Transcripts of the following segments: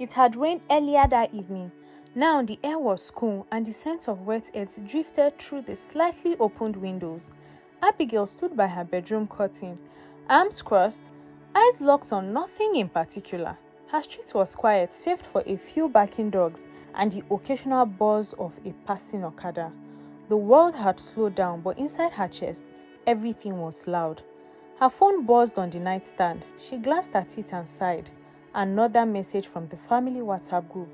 It had rained earlier that evening. Now the air was cool and the scent of wet earth drifted through the slightly opened windows. Abigail stood by her bedroom curtain, arms crossed, eyes locked on nothing in particular. Her street was quiet, save for a few barking dogs and the occasional buzz of a passing Okada. The world had slowed down, but inside her chest, everything was loud. Her phone buzzed on the nightstand. She glanced at it and sighed. Another message from the family WhatsApp group.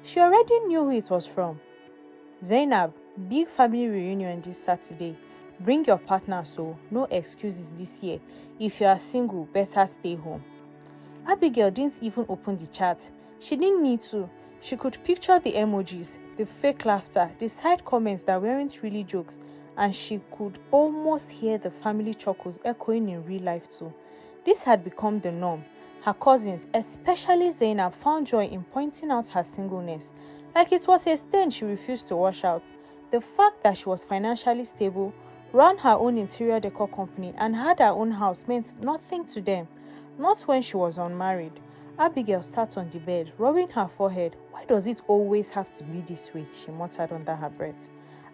She already knew who it was from. Zainab, big family reunion this Saturday. Bring your partner, so no excuses this year. If you are single, better stay home. Abigail didn't even open the chat. She didn't need to. She could picture the emojis, the fake laughter, the side comments that weren't really jokes, and she could almost hear the family chuckles echoing in real life too. This had become the norm. Her cousins, especially Zainab, found joy in pointing out her singleness, like it was a stain she refused to wash out. The fact that she was financially stable, ran her own interior decor company, and had her own house meant nothing to them, not when she was unmarried. Abigail sat on the bed, rubbing her forehead. Why does it always have to be this way? She muttered under her breath.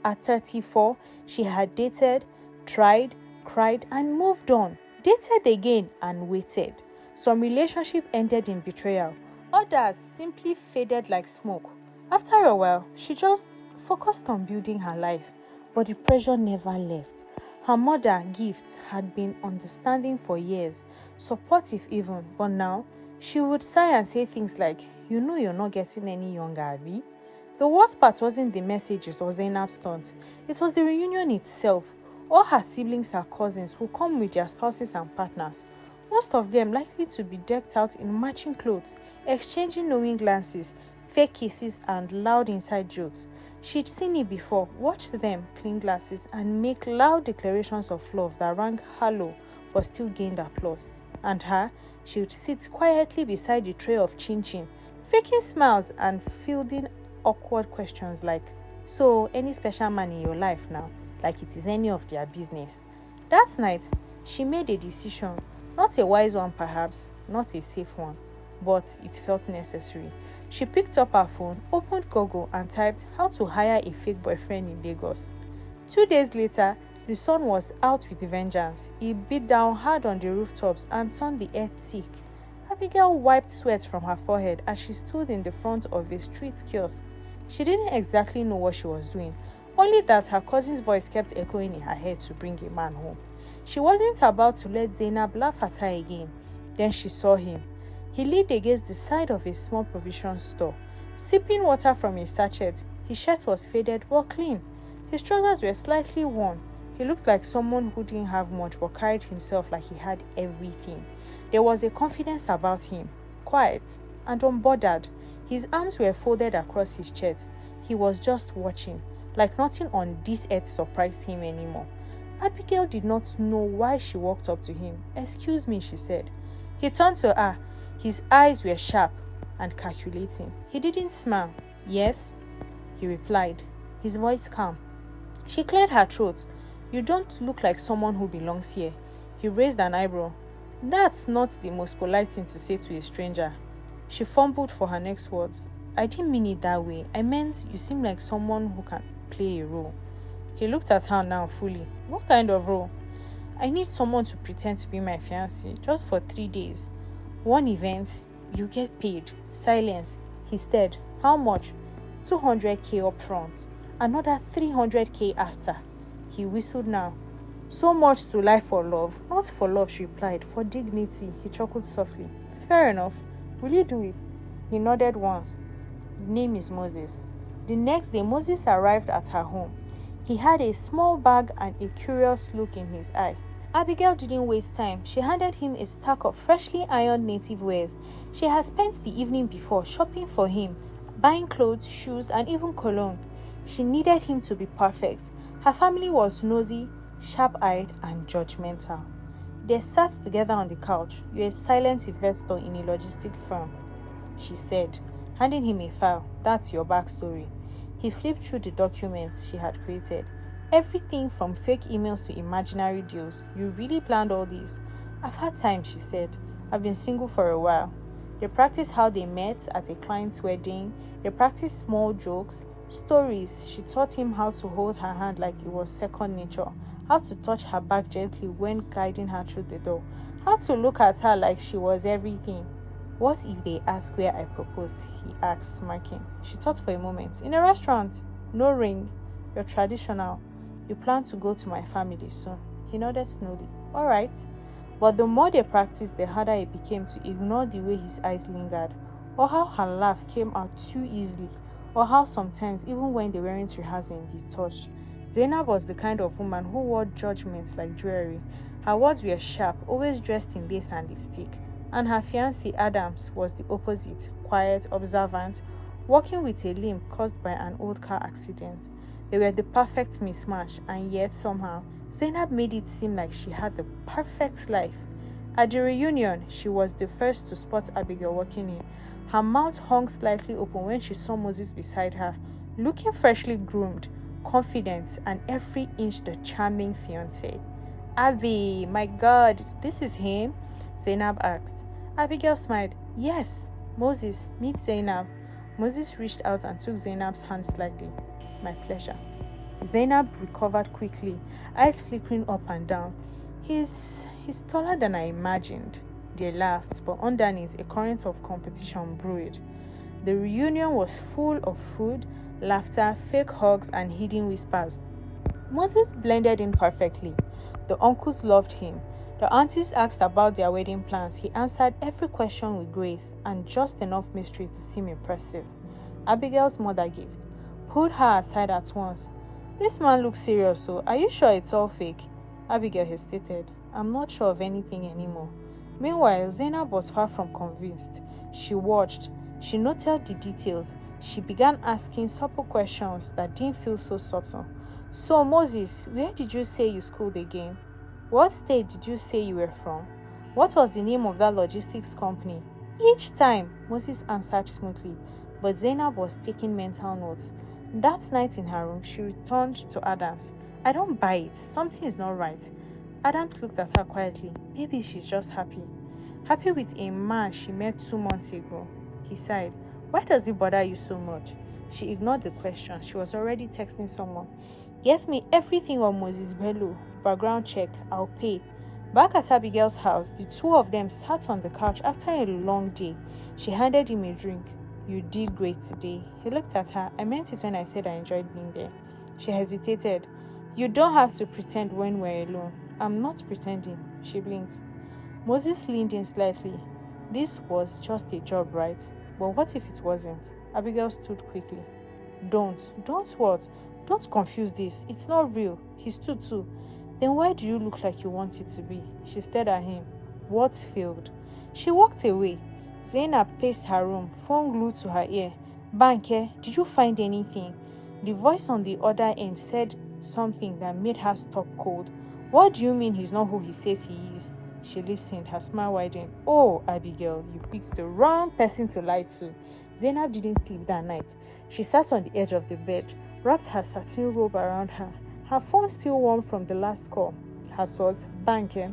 At 34, she had dated, tried, cried, and moved on. Dated again and waited. Some relationships ended in betrayal. Others simply faded like smoke. After a while, she just focused on building her life. But the pressure never left. Her mother, Gift, had been understanding for years, supportive even, but now she would sigh and say things like, "You know you're not getting any younger, Abby." The worst part wasn't the messages or Zainab's taunts. It was the reunion itself. All her siblings and cousins who come with their spouses and partners, most of them likely to be decked out in matching clothes, exchanging knowing glances, fake kisses, and loud inside jokes. She'd seen it before, watched them clean glasses and make loud declarations of love that rang hollow but still gained applause. And her, she would sit quietly beside the tray of chin-chin, faking smiles and fielding awkward questions like, "So, any special man in your life now?" Like it is any of their business. That night, she made a decision, not a wise one perhaps, not a safe one, but it felt necessary. She picked up her phone, opened Google and typed how to hire a fake boyfriend in Lagos. 2 days later, the sun was out with vengeance. It beat down hard on the rooftops and turned the air thick. Abigail wiped sweat from her forehead as she stood in the front of a street kiosk. She didn't exactly know what she was doing, only that her cousin's voice kept echoing in her head to bring a man home. She wasn't about to let Zainab laugh at her again. Then she saw him. He leaned against the side of a small provision store, sipping water from a sachet. His shirt was faded but clean. His trousers were slightly worn. He looked like someone who didn't have much but carried himself like he had everything. There was a confidence about him, quiet and unbothered. His arms were folded across his chest. He was just watching, like nothing on this earth surprised him anymore. Abigail did not know why she walked up to him. "Excuse me," she said. He turned to her. His eyes were sharp and calculating. He didn't smile. "Yes," he replied, his voice calm. She cleared her throat. "You don't look like someone who belongs here." He raised an eyebrow. "That's not the most polite thing to say to a stranger." She fumbled for her next words. "I didn't mean it that way. I meant you seem like someone who can play a role." He looked at her now fully. "What kind of role?" "I need someone to pretend to be my fiancé, just for 3 days. One event, you get paid. Silence." He stared. "How much?" 200K up front. Another 300K after." He whistled now. "So much to lie for love." "Not for love," she replied. "For dignity." He chuckled softly. "Fair enough. Will you do it?" He nodded once. "The name is Moses." The next day, Moses arrived at her home. He had a small bag and a curious look in his eye. Abigail didn't waste time. She handed him a stack of freshly ironed native wares. She had spent the evening before shopping for him, buying clothes, shoes, and even cologne. She needed him to be perfect. Her family was nosy, sharp-eyed, and judgmental. They sat together on the couch. "You're a silent investor in a logistic firm," she said, handing him a file. "That's your backstory." He flipped through the documents she had created. "Everything from fake emails to imaginary deals. You really planned all this?" "I've had time," she said. "I've been single for a while." They practiced how they met at a client's wedding. They practiced small jokes, stories. She taught him how to hold her hand like it was second nature, how to touch her back gently when guiding her through the door, how to look at her like she was everything. What if they ask where I proposed? He asked, smirking. She thought for a moment. In a restaurant. No ring. You're traditional. You plan to go to my family soon. He nodded slowly. All right. But the more they practiced, the harder it became to ignore the way his eyes lingered, or how her laugh came out too easily, or how sometimes, even when they weren't rehearsing, they touched. Zainab was the kind of woman who wore judgments like jewelry. Her words were sharp, always dressed in lace and lipstick. And her fiancé, Adams, was the opposite, quiet, observant, walking with a limp caused by an old car accident. They were the perfect mismatch, and yet somehow, Zainab made it seem like she had the perfect life. At the reunion, she was the first to spot Abigail walking in. Her mouth hung slightly open when she saw Moses beside her, looking freshly groomed, confident, and every inch the charming fiancé. Abby, my God, this is him? Zainab asked. Abigail smiled. Yes, Moses, meet Zainab. Moses reached out and took Zainab's hand slightly. My pleasure. Zainab recovered quickly, eyes flickering up and down. He's taller than I imagined. They laughed, but underneath a current of competition brewed. The reunion was full of food, laughter, fake hugs, and hidden whispers. Moses blended in perfectly. The uncles loved him. The aunties asked about their wedding plans. He answered every question with grace and just enough mystery to seem impressive. Abigail's mother gift pulled her aside at once. This man looks serious, so are you sure it's all fake? Abigail hesitated. I'm not sure of anything anymore. Meanwhile, Zainab was far from convinced. She watched. She noted the details. She began asking supple questions that didn't feel so subtle. So, Moses, where did you say you schooled again? What state did you say you were from? What was the name of that logistics company? Each time, Moses answered smoothly, but Zainab was taking mental notes. That night in her room, she returned to Adams. I don't buy it. Something is not right. Adams looked at her quietly. Maybe she's just happy. Happy with a man she met 2 months ago. He sighed. Why does it bother you so much? She ignored the question. She was already texting someone. Get me everything on Moses Bello. Background check. I'll pay. Back at Abigail's house, the two of them sat on the couch after a long day. She handed him a drink. You did great today. He looked at her. I meant it when I said I enjoyed being there. She hesitated. You don't have to pretend when we're alone. I'm not pretending. She blinked. Moses leaned in slightly. This was just a job, right? But what if it wasn't? Abigail stood quickly. Don't what? Don't confuse this. It's not real. He stood too. Then why do you look like you want it to be? She stared at him. What failed? She walked away. Zainab paced her room, phone glued to her ear. Banke, did you find anything? The voice on the other end said something that made her stop cold. What do you mean he's not who he says he is? She listened, her smile widened. Oh, Abigail, you picked the wrong person to lie to. Zainab didn't sleep that night. She sat on the edge of the bed, wrapped her satin robe around her. Her phone still warm from the last call. Her source, Banke,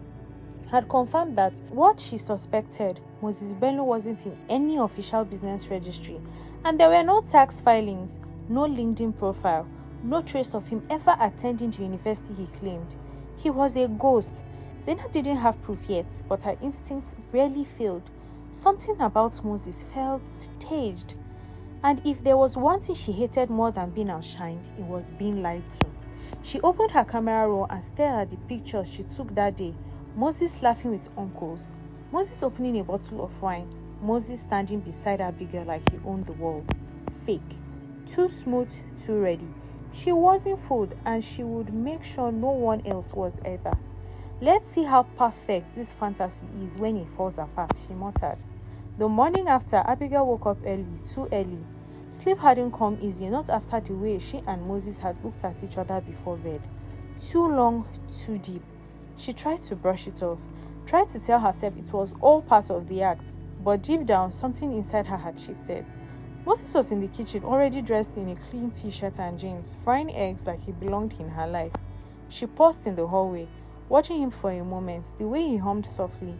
had confirmed that what she suspected, Moses Bello wasn't in any official business registry, and there were no tax filings, no LinkedIn profile, no trace of him ever attending the university he claimed. He was a ghost. Zainab didn't have proof yet, but her instincts rarely failed. Something about Moses felt staged. And if there was one thing she hated more than being outshined, it was being lied to. She opened her camera roll and stared at the pictures she took that day. Moses laughing with uncles. Moses opening a bottle of wine. Moses standing beside Abigail like he owned the world. Fake. Too smooth, too ready. She wasn't fooled, and she would make sure no one else was either. Let's see how perfect this fantasy is when it falls apart, she muttered. The morning after, Abigail woke up early, too early. Sleep hadn't come easy, not after the way she and Moses had looked at each other before bed. Too long, too deep. She tried to brush it off, tried to tell herself it was all part of the act, but deep down, something inside her had shifted. Moses was in the kitchen, already dressed in a clean t-shirt and jeans, frying eggs like he belonged in her life. She paused in the hallway, watching him for a moment, the way he hummed softly,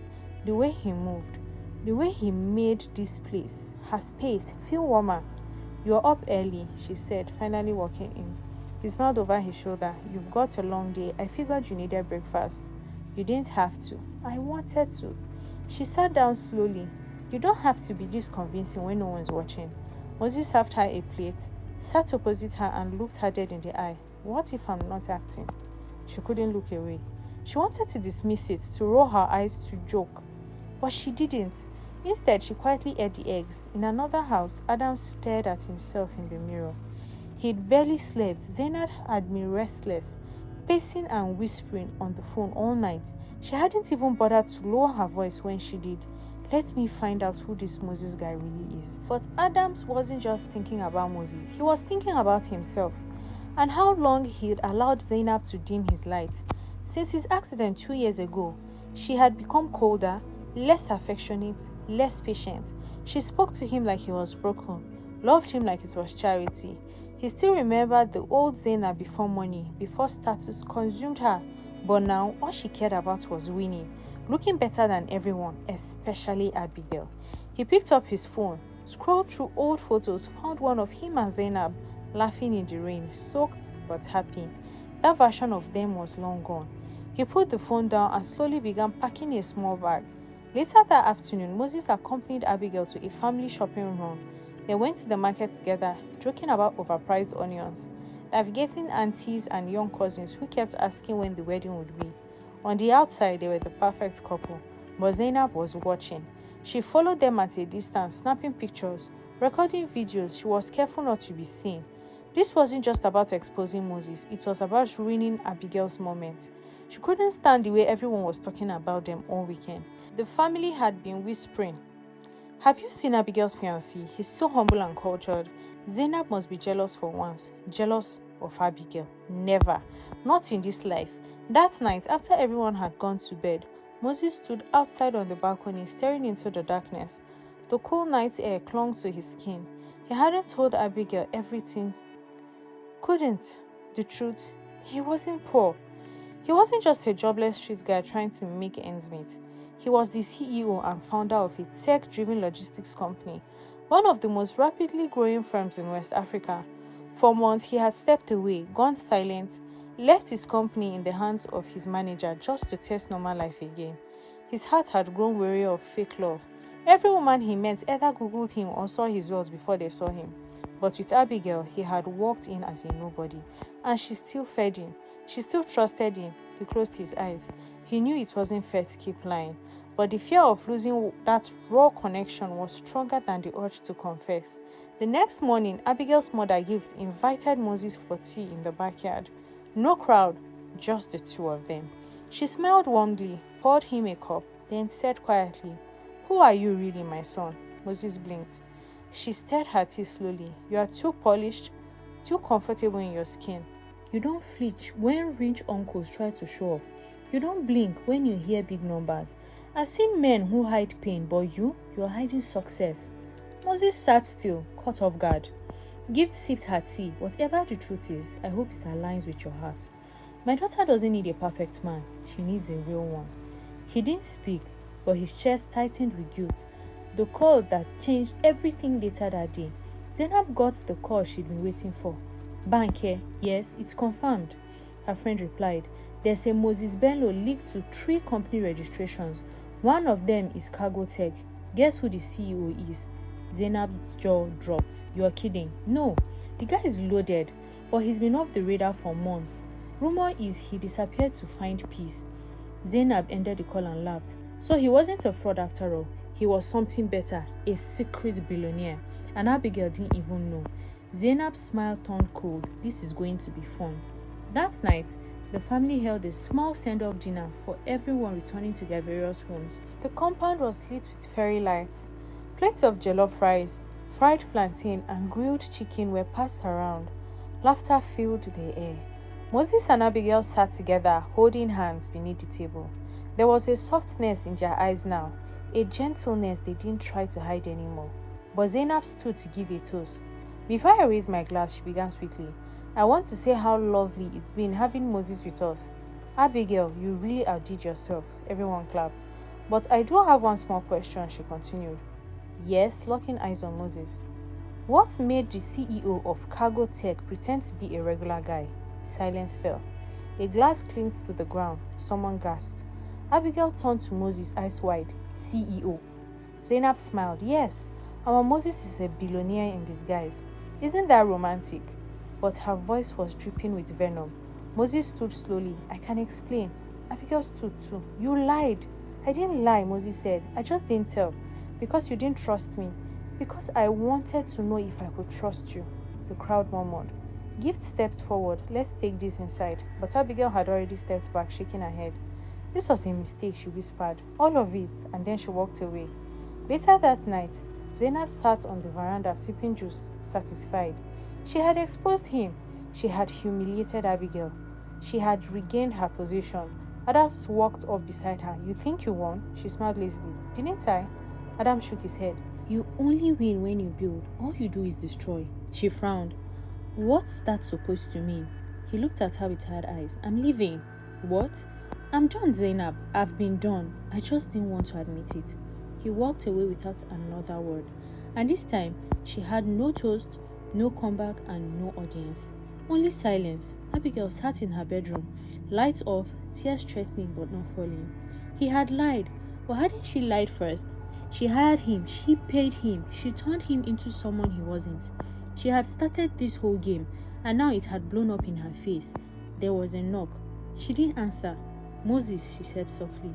the way he moved. The way he made this place, her space, feel warmer. "You're up early," she said, finally walking in. He smiled over his shoulder. "You've got a long day. I figured you needed breakfast." "You didn't have to." "I wanted to." She sat down slowly. "You don't have to be this convincing when no one's watching." Moses served her a plate, sat opposite her and looked her dead in the eye. "What if I'm not acting?" She couldn't look away. She wanted to dismiss it, to roll her eyes, to joke. But she didn't. Instead, she quietly ate the eggs. In another house, Adam stared at himself in the mirror. He'd barely slept. Zainab had been restless, pacing and whispering on the phone all night. She hadn't even bothered to lower her voice when she did. "Let me find out who this Moses guy really is." But Adams wasn't just thinking about Moses. He was thinking about himself and how long he'd allowed Zainab to dim his light. Since his accident 2 years ago, she had become colder, less affectionate, less patient. She spoke to him like he was broken, loved him like it was charity. He still remembered the old Zainab before money, before status consumed her. But now, all she cared about was winning, looking better than everyone, especially Abigail. He picked up his phone, scrolled through old photos, found one of him and Zainab laughing in the rain, soaked but happy. That version of them was long gone. He put the phone down and slowly began packing a small bag. Later that afternoon, Moses accompanied Abigail to a family shopping run. They went to the market together, joking about overpriced onions, navigating aunties and young cousins who kept asking when the wedding would be. On the outside, they were the perfect couple, but Zainab was watching. She followed them at a distance, snapping pictures, recording videos. She was careful not to be seen. This wasn't just about exposing Moses, it was about ruining Abigail's moment. She couldn't stand the way everyone was talking about them all weekend. The family had been whispering, "Have you seen Abigail's fiancé? He's so humble and cultured." Zainab must be jealous for once. Jealous of Abigail. Never. Not in this life. That night, after everyone had gone to bed, Moses stood outside on the balcony staring into the darkness. The cool night air clung to his skin. He hadn't told Abigail everything. Couldn't. The truth, he wasn't poor. He wasn't just a jobless street guy trying to make ends meet. He was the CEO and founder of a tech-driven logistics company, one of the most rapidly growing firms in West Africa. For months, he had stepped away, gone silent, left his company in the hands of his manager just to test normal life again. His heart had grown weary of fake love. Every woman he met either Googled him or saw his wealth before they saw him. But with Abigail, he had walked in as a nobody, and she still fed him. She still trusted him. He closed his eyes. He knew it wasn't fair to keep lying, but the fear of losing that raw connection was stronger than the urge to confess. The next morning, Abigail's mother Gift invited Moses for tea in the backyard. No crowd, just the two of them. She smiled warmly, poured him a cup, then said quietly, "Who are you really, my son?" Moses blinked. She stirred her tea slowly. "You are too polished, too comfortable in your skin. You don't flinch when rich uncles try to show off. You don't blink when you hear big numbers. I've seen men who hide pain, but you're hiding success." Moses sat still, caught off guard. Gift sipped her tea. "Whatever the truth is, I hope it aligns with your heart. My daughter doesn't need a perfect man. She needs a real one." He didn't speak, but his chest tightened with guilt. The call that changed everything later that day. Zainab got the call she'd been waiting for. "Banker, yes, it's confirmed," her friend replied. "There's a Moses Bello leaked to 3 company registrations. One of them is Cargo Tech. Guess who the CEO is?" Zainab's jaw dropped. "You're kidding." "No, the guy is loaded, but he's been off the radar for months. Rumor is he disappeared to find peace." Zainab ended the call and laughed. So he wasn't a fraud after all. He was something better, a secret billionaire, and Abigail didn't even know. Zainab's smile turned cold. This is going to be fun. That night, the family held a small send-off dinner for everyone returning to their various homes. The compound was lit with fairy lights. Plates of jollof rice, fried plantain, and grilled chicken were passed around. Laughter filled the air. Moses and Abigail sat together, holding hands beneath the table. There was a softness in their eyes now, a gentleness they didn't try to hide anymore. But Zainab stood to give a toast. "Before I raise my glass," she began sweetly, "I want to say how lovely it's been having Moses with us. Abigail, you really outdid yourself." Everyone clapped. But I do have one small question, she continued. Yes, locking eyes on Moses. What made the CEO of Cargo Tech pretend to be a regular guy? Silence fell. A glass clinked to the ground. Someone gasped. Abigail turned to Moses, eyes wide. CEO. Zainab smiled. Yes, our Moses is a billionaire in disguise. Isn't that romantic? But her voice was dripping with venom. Moses stood slowly. I can explain. Abigail stood too. You lied. I didn't lie, Moses said. I just didn't tell. Because you didn't trust me. Because I wanted to know if I could trust you. The crowd murmured. Gift stepped forward. Let's take this inside. But Abigail had already stepped back, shaking her head. This was a mistake, she whispered. All of it, and then she walked away. Later that night, Zainab sat on the veranda sipping juice, satisfied. She had exposed him. She had humiliated Abigail. She had regained her position. Adams walked up beside her. You think you won? She smiled lazily. Didn't I? Adam shook his head. You only win when you build. All you do is destroy. She frowned. What's that supposed to mean? He looked at her with tired eyes. I'm leaving. What? I'm done, Zainab. I've been done. I just didn't want to admit it. He walked away without another word. And this time, she had no toast, no comeback, and no audience. Only silence. Abigail sat in her bedroom, lights off, tears threatening but not falling. He had lied. But hadn't she lied first? She hired him. She paid him. She turned him into someone he wasn't. She had started this whole game, and now it had blown up in her face. There was a knock. She didn't answer. Moses, she said softly.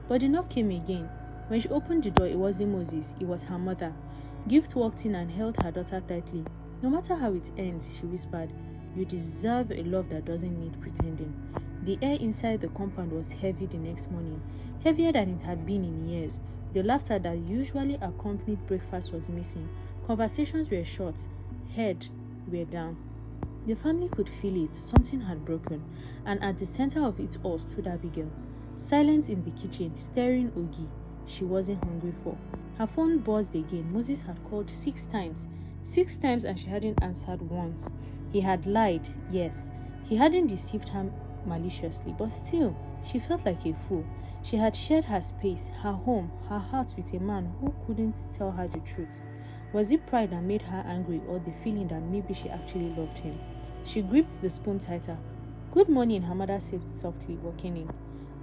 But the knock came again. When she opened the door, it wasn't Moses, it was her mother. Gift walked in and held her daughter tightly. No matter how it ends, she whispered, you deserve a love that doesn't need pretending. The air inside the compound was heavy the next morning, heavier than it had been in years. The laughter that usually accompanied breakfast was missing. Conversations were short, heads were down. The family could feel it. Something had broken, and at the center of it all stood Abigail. Silence in the kitchen, staring Ogie. She wasn't hungry for. Her phone buzzed again. Moses had called 6 times. 6 times, and she hadn't answered once. He had lied, yes. He hadn't deceived her maliciously, but still, she felt like a fool. She had shared her space, her home, her heart with a man who couldn't tell her the truth. Was it pride that made her angry, or the feeling that maybe she actually loved him? She gripped the spoon tighter. Good morning, her mother said softly, walking in.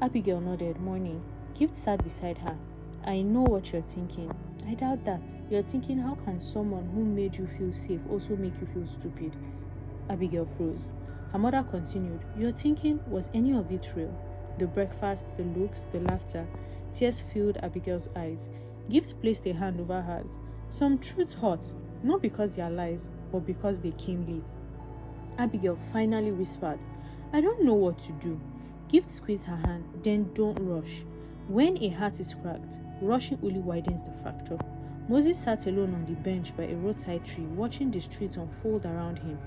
Abigail nodded. Morning. Gift sat beside her. I know what you're thinking. I doubt that. You're thinking, how can someone who made you feel safe also make you feel stupid? Abigail froze. Her mother continued. You're thinking, was any of it real? The breakfast, the looks, the laughter. Tears filled Abigail's eyes. Gift placed a hand over hers. Some truths hurt, not because they are lies, but because they came late. Abigail finally whispered, I don't know what to do. Gift squeezed her hand. Then don't rush. When a heart is cracked, rushing only widens the fracture. Moses sat alone on the bench by a roadside tree, watching the street unfold around him.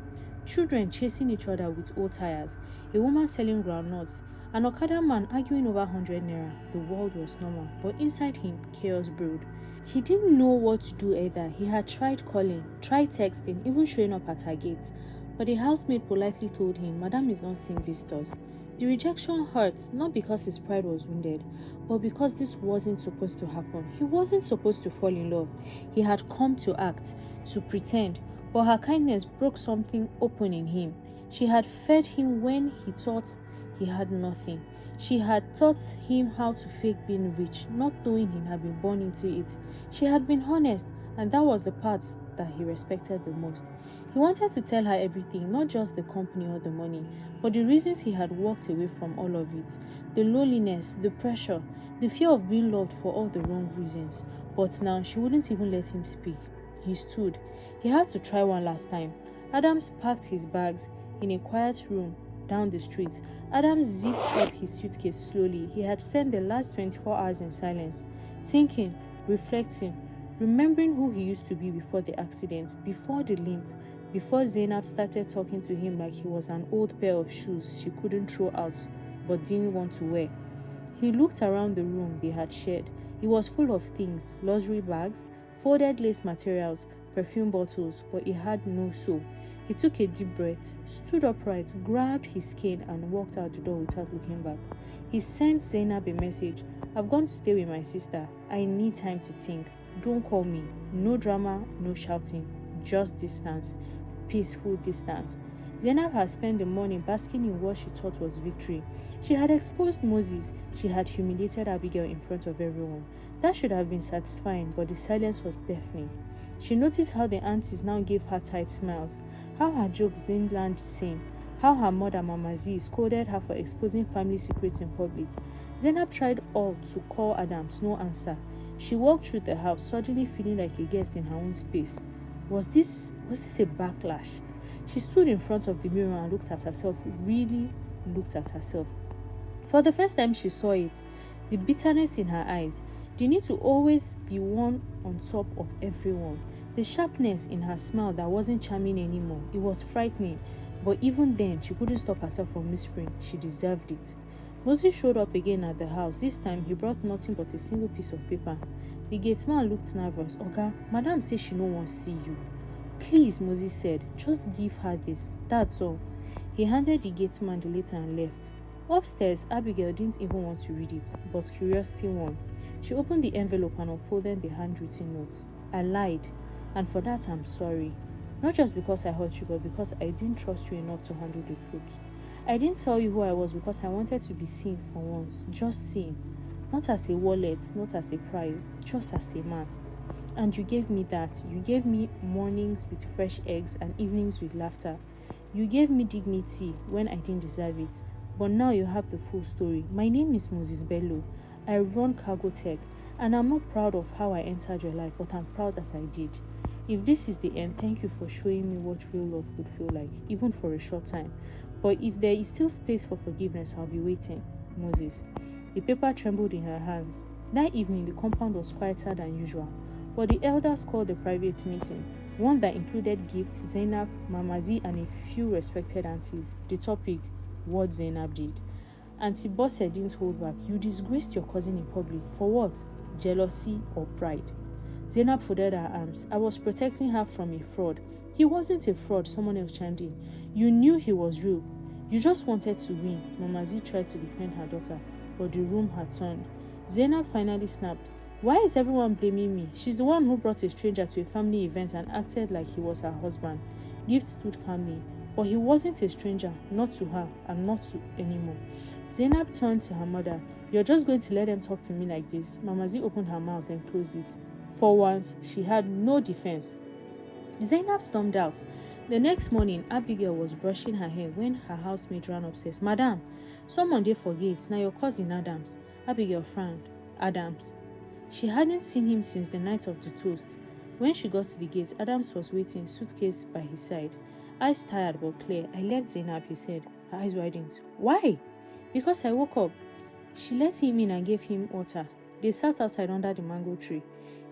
Children chasing each other with old tires, a woman selling groundnuts, an Okada man arguing over 100 naira. The world was normal, but inside him, chaos brewed. He didn't know what to do either. He had tried calling, tried texting, even showing up at her gate. But the housemaid politely told him, Madam is not seeing visitors. The rejection hurt, not because his pride was wounded, but because this wasn't supposed to happen. He wasn't supposed to fall in love. He had come to act, to pretend, but her kindness broke something open in him. She had fed him when he thought he had nothing. She had taught him how to fake being rich, not knowing he had been born into it. She had been honest, and that was the part that he respected the most. He wanted to tell her everything, not just the company or the money, but the reasons he had walked away from all of it. The loneliness, the pressure, the fear of being loved for all the wrong reasons. But now she wouldn't even let him speak. He stood. He had to try one last time. Adams packed his bags in a quiet room down the street. Adams zipped up his suitcase slowly. He had spent the last 24 hours in silence, thinking, reflecting, remembering who he used to be before the accident, before the limp, before Zainab started talking to him like he was an old pair of shoes she couldn't throw out but didn't want to wear. He looked around the room they had shared. It was full of things, luxury bags, folded lace materials, perfume bottles, but it had no soul. He took a deep breath, stood upright, grabbed his cane and walked out the door without looking back. He sent Zainab a message. I've gone to stay with my sister. I need time to think. Don't call me. No drama, no shouting. Just distance. Peaceful distance. Zainab had spent the morning basking in what she thought was victory. She had exposed Moses. She had humiliated Abigail in front of everyone. That should have been satisfying, but the silence was deafening. She noticed how the aunties now gave her tight smiles, how her jokes didn't land the same, how her mother Mama Z scolded her for exposing family secrets in public. Zainab tried all to call Adams, no answer. She walked through the house, suddenly feeling like a guest in her own space. Was this a backlash? She stood in front of the mirror and looked at herself, really looked at herself. For the first time she saw it, the bitterness in her eyes, the need to always be one on top of everyone, the sharpness in her smile that wasn't charming anymore. It was frightening, but even then she couldn't stop herself from whispering she deserved it. Moses showed up again at the house. This time he brought nothing but a single piece of paper. The gateman looked nervous. Oga, Madam says she no wants to see you. Please, Moses said, just give her this. That's all. He handed the gateman the letter and left. Upstairs, Abigail didn't even want to read it, but curiosity won. She opened the envelope and unfolded the handwritten note. I lied, and for that I'm sorry. Not just because I hurt you, but because I didn't trust you enough to handle the truth. I didn't tell you who I was because I wanted to be seen for once, just seen. Not as a wallet, not as a prize, just as a man. And you gave me that. You gave me mornings with fresh eggs and evenings with laughter. You gave me dignity when I didn't deserve it. But now you have the full story. My name is Moses Bello. I run Cargo Tech, and I'm not proud of how I entered your life, but I'm proud that I did. If this is the end, thank you for showing me what real love would feel like, even for a short time. But if there is still space for forgiveness, I'll be waiting. Moses. The paper trembled in her hands. That evening, the compound was quieter than usual, but the elders called a private meeting, one that included gifts, Zainab, Mama Z, and a few respected aunties. The topic, what Zainab did. Auntie Bosse didn't hold back. You disgraced your cousin in public. For what? Jealousy or pride? Zainab folded her arms. I was protecting her from a fraud. He wasn't a fraud, someone else chimed in. You knew he was real. You just wanted to win. Mama Z tried to defend her daughter, but the room had turned. Zainab finally snapped. Why is everyone blaming me? She's the one who brought a stranger to a family event and acted like he was her husband. Gift stood calmly, but he wasn't a stranger, not to her and not to anymore. Zainab turned to her mother. You're just going to let them talk to me like this? Mama Z opened her mouth and closed it. For once, she had no defense. Zainab stormed out. The next morning, Abigail was brushing her hair when her housemaid ran upstairs. Madam, someone dey forget. Now your cousin Adams. Abigail frowned. Adams. She hadn't seen him since the night of the toast. When she got to the gate, Adams was waiting, suitcase by his side. Eyes tired but clear. I left Zainab, he said, her eyes widened. Why? Because I woke up. She let him in and gave him water. They sat outside under the mango tree.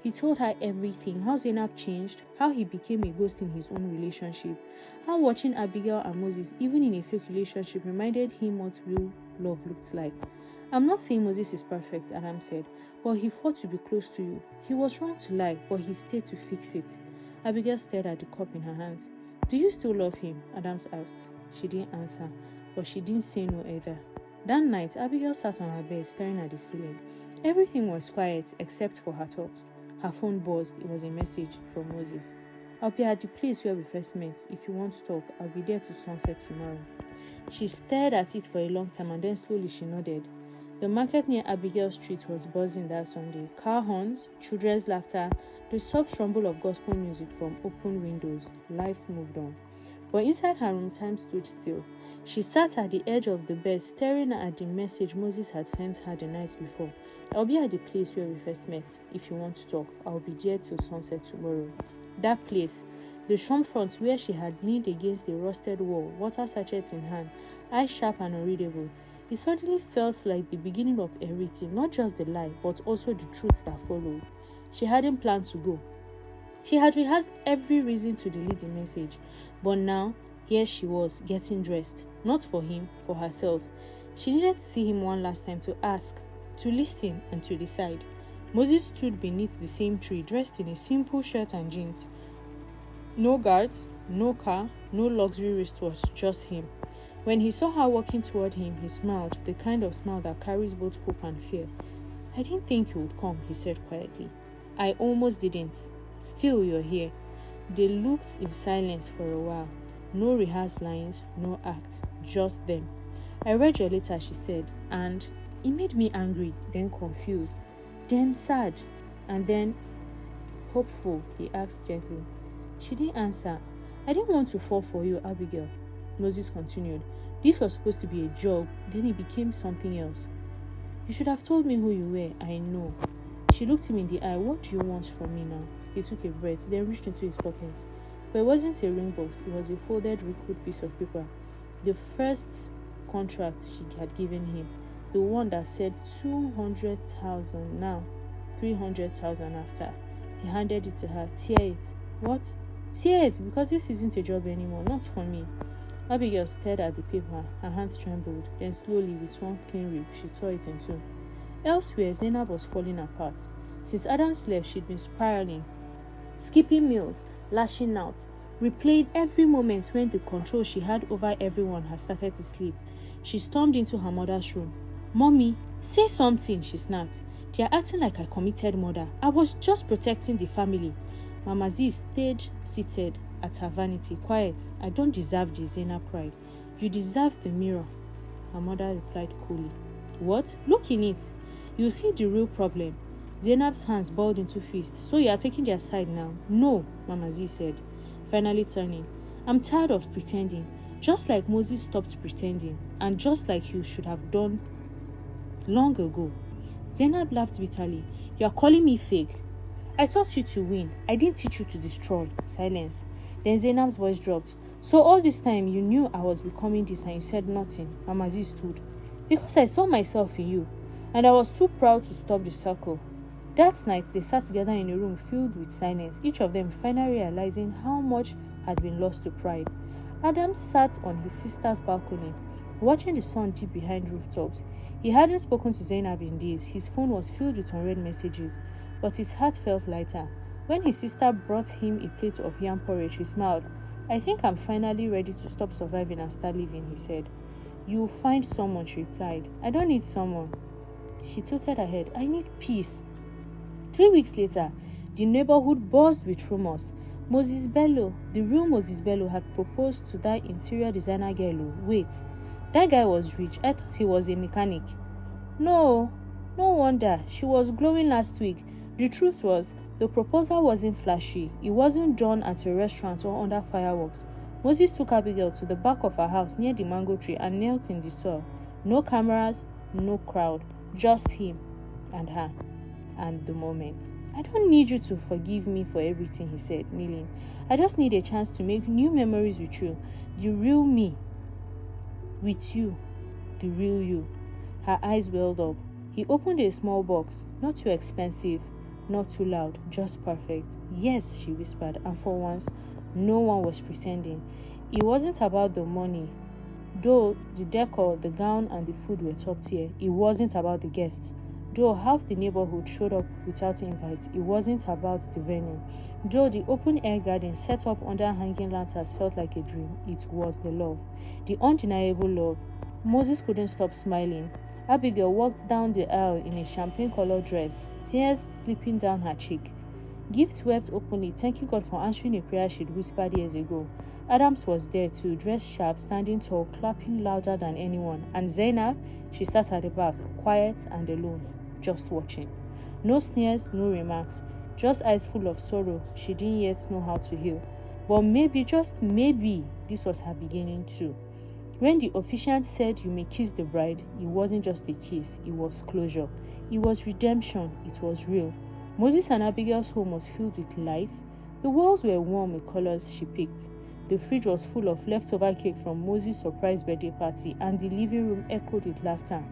He told her everything, how Zainab changed, how he became a ghost in his own relationship, how watching Abigail and Moses, even in a fake relationship, reminded him what real love looked like. I'm not saying Moses is perfect, Adam said, but he fought to be close to you. He was wrong to lie, but he stayed to fix it. Abigail stared at the cup in her hands. Do you still love him? Adams asked. She didn't answer, but she didn't say no either. That night, Abigail sat on her bed staring at the ceiling. Everything was quiet except for her thoughts. Her phone buzzed. It was a message from Moses. I'll be at the place where we first met. If you want to talk, I'll be there till sunset tomorrow. She stared at it for a long time and then slowly she nodded. The market near Abigail Street was buzzing that Sunday. Car horns, children's laughter, the soft rumble of gospel music from open windows. Life moved on. But inside her room, time stood still. She sat at the edge of the bed, staring at the message Moses had sent her the night before. I'll be at the place where we first met. If you want to talk, I'll be there till sunset tomorrow. That place, the shop front where she had leaned against the rusted wall, water sachets in hand, eyes sharp and unreadable. It suddenly felt like the beginning of everything, not just the lie, but also the truth that followed. She hadn't planned to go. She had rehearsed every reason to delete the message, but now, here she was, getting dressed. Not for him, for herself. She needed to see him one last time to ask, to listen, and to decide. Moses stood beneath the same tree, dressed in a simple shirt and jeans. No guards, No car, no luxury wristwatch, just him. When he saw her walking toward him, he smiled, the kind of smile that carries both hope and fear. "I didn't think you would come," he said quietly. "I almost didn't. Still, you're here." They looked in silence for a while. No rehearsed lines, no act, just them. "I read your letter," she said, "and it made me angry, then confused, then sad, and then hopeful," he asked gently. She didn't answer. "I didn't want to fall for you, Abigail," Moses continued. "This was supposed to be a job, then it became something else. You should have told me who you were, I know." She looked him in the eye. "What do you want from me now?" He took a breath, then reached into his pocket. But it wasn't a ring box, it was a folded, wrinkled piece of paper. The first contract she had given him. The one that said 200,000 now, 300,000 after. He handed it to her. "Tear it." "What?" "Tear it, because this isn't a job anymore, not for me." Abigail stared at the paper. Her hands trembled. Then slowly, with one clean rip, she tore it in two. Elsewhere, Zainab was falling apart. Since Adam's left, she'd been spiraling, skipping meals, lashing out, replaying every moment when the control she had over everyone had started to slip. She stormed into her mother's room. "Mommy, say something," she snapped. "They are acting like I committed murder. I was just protecting the family." Mama Z stayed seated at her vanity. "Quiet. I don't deserve this," Zainab cried. "You deserve the mirror," her mother replied coolly. "What? Look in it. You'll see the real problem." Zainab's hands balled into fists. "So you are taking their side now?" "No," Mama Z said, finally turning. "I'm tired of pretending. Just like Moses stopped pretending, and just like you should have done long ago." Zainab laughed bitterly. "You are calling me fake? I taught you to win. I didn't teach you to destroy." Silence. Then Zainab's voice dropped. "So all this time you knew I was becoming this and you said nothing?" Mama Z stood. "Because I saw myself in you, and I was too proud to stop the circle." That night, they sat together in a room filled with silence, each of them finally realizing how much had been lost to pride. Adam sat on his sister's balcony, watching the sun dip behind rooftops. He hadn't spoken to Zainab in days. His phone was filled with unread messages, but his heart felt lighter. When his sister brought him a plate of yam porridge, he smiled. "I think I'm finally ready to stop surviving and start living," he said. "You'll find someone," she replied. "I don't need someone." She tilted her head. "I need peace." 3 weeks later, the neighborhood buzzed with rumors. Moses Bello, the real Moses Bello, had proposed to that interior designer girl. Wait, that guy was rich. I thought he was a mechanic. No wonder. She was glowing last week. The truth was, the proposal wasn't flashy. It wasn't done at a restaurant or under fireworks. Moses took Abigail to the back of her house near the mango tree and knelt in the soil. No cameras, no crowd, just him and her. And the moment. "I don't need you to forgive me for everything," he said, kneeling. "I just need a chance to make new memories with you. The real me. With you. The real you." Her eyes welled up. He opened a small box. "Not too expensive, not too loud, just perfect." "Yes," she whispered, and for once, no one was pretending. It wasn't about the money. Though the decor, the gown, and the food were top tier, it wasn't about the guests. Though half the neighborhood showed up without invites, it wasn't about the venue. Though the open-air garden set up under hanging lanterns felt like a dream, it was the love. The undeniable love. Moses couldn't stop smiling. Abigail walked down the aisle in a champagne-colored dress, tears slipping down her cheek. Gift wept openly, thanking God for answering a prayer she'd whispered years ago. Adams was there too, dressed sharp, standing tall, clapping louder than anyone. And Zainab, she sat at the back, quiet and alone, just watching. No sneers, no remarks, just eyes full of sorrow she didn't yet know how to heal. But maybe, just maybe, this was her beginning too. When the officiant said you may kiss the bride, it wasn't just a kiss, it was closure. It was redemption, it was real. Moses and Abigail's home was filled with life. The walls were warm with colors she picked. The fridge was full of leftover cake from Moses' surprise birthday party, and the living room echoed with laughter.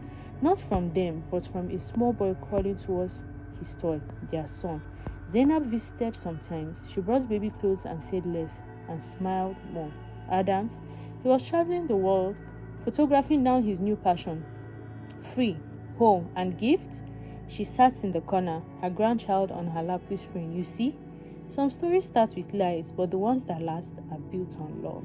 Not from them, but from a small boy crawling towards his toy, their son. Zainab visited sometimes. She brought baby clothes and said less, and smiled more. Adams, he was traveling the world, photographing down his new passion. Free, home, and gifts. She sat in the corner, her grandchild on her lap whispering, "You see? Some stories start with lies, but the ones that last are built on love.